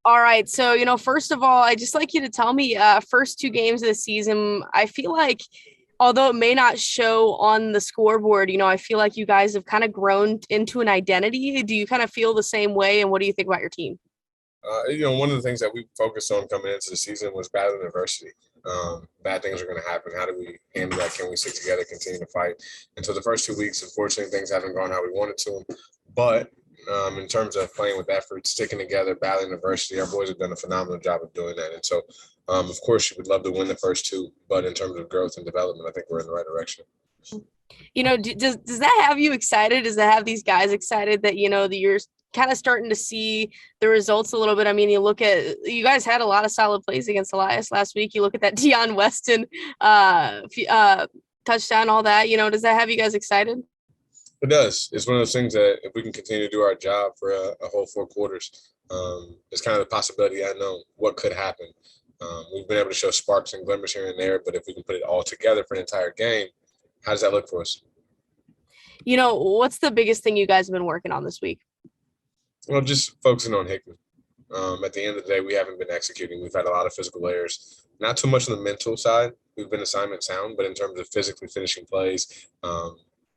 All right. So, first of all, I just like you to tell me, first two games of the season, I feel like although it may not show on the scoreboard, I feel like you guys have kind of grown into an identity. Do you kind of feel the same way? And what do you think about your team? One of the things that we focused on coming into the season was battling adversity. Bad things are going to happen. How do we handle that? Can we stick together, continue to fight? And so the first 2 weeks, unfortunately, things haven't gone how we wanted to them. But in terms of playing with effort, sticking together, battling adversity, our boys have done a phenomenal job of doing that. And so, of course, you would love to win the first two, but in terms of growth and development, I think we're in the right direction. Does that have you excited? Does that have these guys excited that that you're kind of starting to see the results a little bit? I mean, you guys had a lot of solid plays against Elias last week. You look at that Deion Weston touchdown, all that. Does that have you guys excited? It does. It's one of those things that if we can continue to do our job for a whole 4 quarters, it's kind of the possibility I know what could happen. We've been able to show sparks and glimmers here and there, but if we can put it all together for an entire game, how does that look for us? What's the biggest thing you guys have been working on this week? Well, just focusing on Hickman. At the end of the day, we haven't been executing. We've had a lot of physical errors, not too much on the mental side. We've been assignment sound, but in terms of physically finishing plays,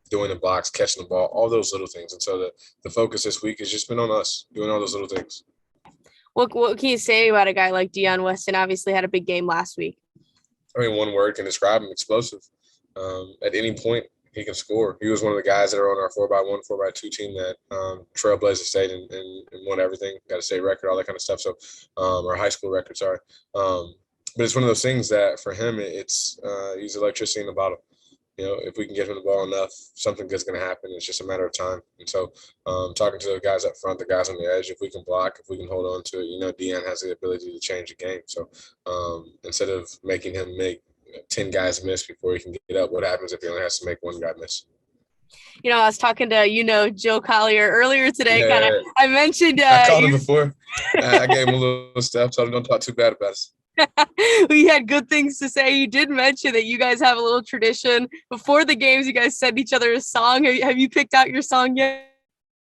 doing the blocks, catching the ball, all those little things. And so the focus this week has just been on us doing all those little things. What can you say about a guy like Deion Weston? Obviously had a big game last week. I mean, one word can describe him: explosive. At any point, he can score. He was one of the guys that are on our 4x1, 4x2 team that trailblazed the state and won everything, got a state record, all that kind of stuff. So, or high school record, sorry. But it's one of those things that for him, it's he's electricity in the bottle. If we can give him the ball enough, something good's going to happen. It's just a matter of time. And so, talking to the guys up front, the guys on the edge, if we can block, if we can hold on to it, Deion has the ability to change the game. So, instead of making him make 10 guys miss before he can get up, what happens if he only has to make one guy miss? I was talking to, Joe Collier earlier today. Kind of, Yeah, I mentioned I called him before. I gave him a little step, so don't talk too bad about us. we had good things to say. You did mention that you guys have a little tradition before the games. You guys send each other a song. Have you picked out your song yet?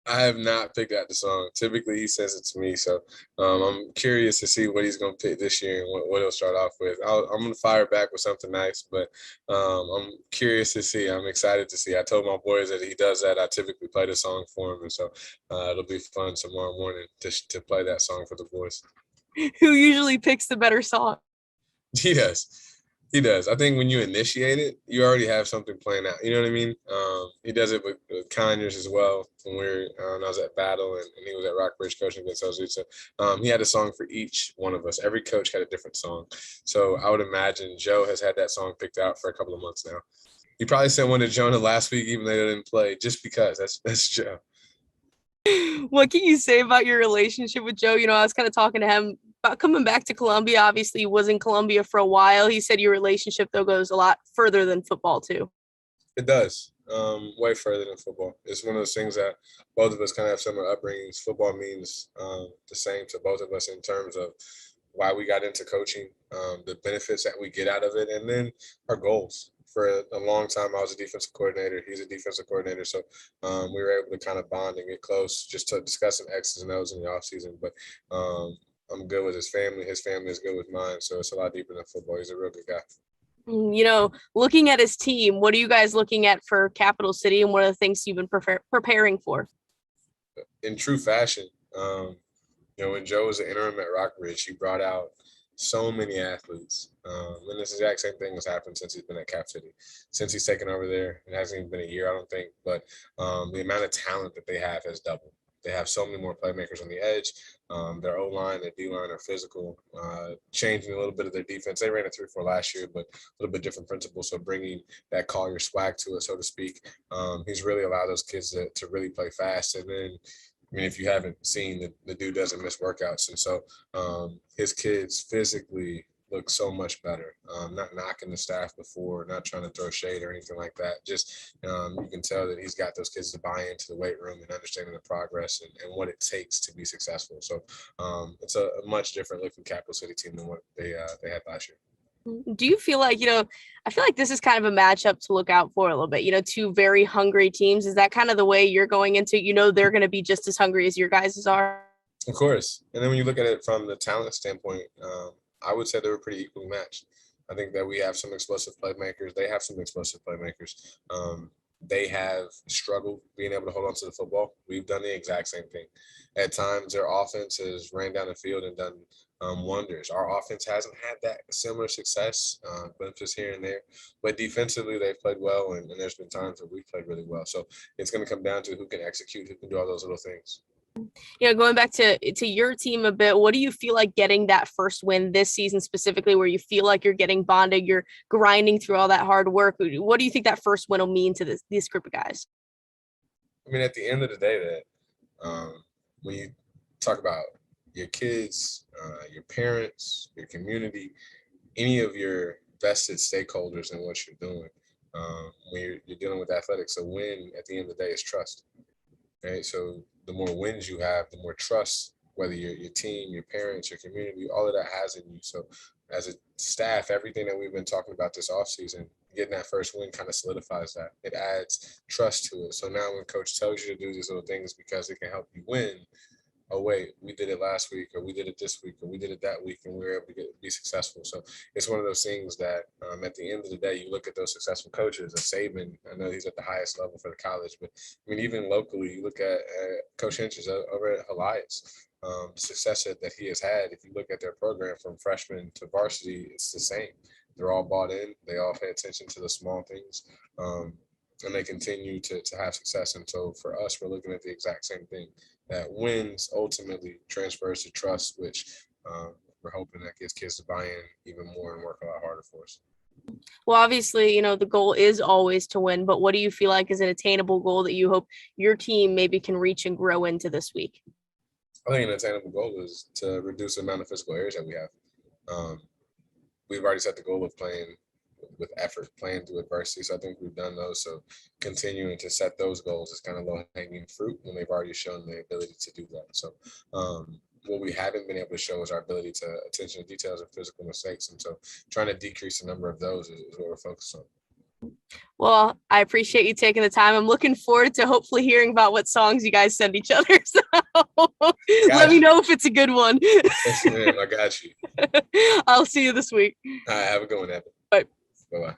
I have not picked out the song. Typically, he sends it to me, so I'm curious to see what he's going to pick this year and what he'll start off with. I'm going to fire back with something nice, but I'm curious to see. I'm excited to see. I told my boys that he does that. I typically play the song for him, and so it'll be fun tomorrow morning to play that song for the boys. Who usually picks the better song? He does. He does. I think when you initiate it, you already have something playing out. You know what I mean? He does it with Conyers as well. When I was at Battle and he was at Rockbridge coaching against Ozusa. He had a song for each one of us. Every coach had a different song. So I would imagine Joe has had that song picked out for a couple of months now. He probably sent one to Jonah last week, even though they didn't play, just because that's Joe. What can you say about your relationship with Joe? I was kind of talking to him about coming back to Columbia. Obviously, he was in Columbia for a while. He said your relationship, though, goes a lot further than football, too. It does. Way further than football. It's one of those things that both of us kind of have similar upbringings. Football means the same to both of us in terms of why we got into coaching, the benefits that we get out of it, and then our goals. For a long time, I was a defensive coordinator. He's a defensive coordinator. So we were able to kind of bond and get close just to discussing X's and O's in the offseason. But I'm good with his family. His family is good with mine. So it's a lot deeper than football. He's a real good guy. Looking at his team, what are you guys looking at for Capital City, and what are the things you've been preparing for? In true fashion, when Joe was an interim at Rockbridge, he brought out so many athletes. And this exact same thing has happened since he's been at Cap City. Since he's taken over there, it hasn't even been a year, I don't think, but the amount of talent that they have has doubled. They have so many more playmakers on the edge. Their O-line, their D-line are physical, changing a little bit of their defense. They ran a 3-4 last year, but a little bit different principles. So bringing that Collier swag to it, so to speak, he's really allowed those kids to really play fast. And then, I mean, if you haven't seen, the dude doesn't miss workouts. And so his kids physically look so much better. Not knocking the staff before, not trying to throw shade or anything like that. Just you can tell that he's got those kids to buy into the weight room and understanding the progress and what it takes to be successful. So it's a much different looking Capital City team than what they had last year. Do you feel like, I feel like this is kind of a matchup to look out for a little bit, two very hungry teams. Is that kind of the way you're going into, they're going to be just as hungry as your guys are? Of course. And then when you look at it from the talent standpoint, I would say they were pretty equally matched. I think that we have some explosive playmakers. They have some explosive playmakers. They have struggled being able to hold on to the football. We've done the exact same thing. At times, their offense has ran down the field and done wonders. Our offense hasn't had that similar success, but just here and there. But defensively, they've played well, and there's been times where we've played really well. So it's going to come down to who can execute, who can do all those little things. Going back to your team a bit, what do you feel like getting that first win this season specifically, where you feel like you're getting bonded, you're grinding through all that hard work? What do you think that first win will mean to this group of guys? I mean, at the end of the day, that when you talk about your kids, your parents, your community, any of your vested stakeholders in what you're doing, when you're dealing with athletics, a win at the end of the day is trust. Right? So the more wins you have, the more trust, whether your team, your parents, your community, all of that has in you. So as a staff, everything that we've been talking about this offseason, getting that first win kind of solidifies that. It adds trust to it. So now when coach tells you to do these little things because it can help you win, oh wait, we did it last week, or we did it this week, or we did it that week, and we were able to be successful. So it's one of those things that at the end of the day, you look at those successful coaches. Saban, I know he's at the highest level for the college, but I mean, even locally, you look at Coach Hinch's over at Elias. Success that he has had. If you look at their program from freshman to varsity, it's the same. They're all bought in. They all pay attention to the small things. And they continue to have success. And so for us, we're looking at the exact same thing. That wins ultimately transfers to trust, which we're hoping that gets kids to buy in even more and work a lot harder for us. Well, obviously, the goal is always to win, but what do you feel like is an attainable goal that you hope your team maybe can reach and grow into this week? I think an attainable goal is to reduce the amount of physical errors that we have. We've already set the goal of playing with effort, playing through adversity. So I think we've done those. So continuing to set those goals is kind of low-hanging fruit when they've already shown the ability to do that. So what we haven't been able to show is our ability to attention to details and physical mistakes. And so trying to decrease the number of those is what we're focused on. Well, I appreciate you taking the time. I'm looking forward to hopefully hearing about what songs you guys send each other. So let me know if it's a good one. Yes, ma'am. I got you. I'll see you this week. All right, have a good one, Evan. Bye. Bye-bye.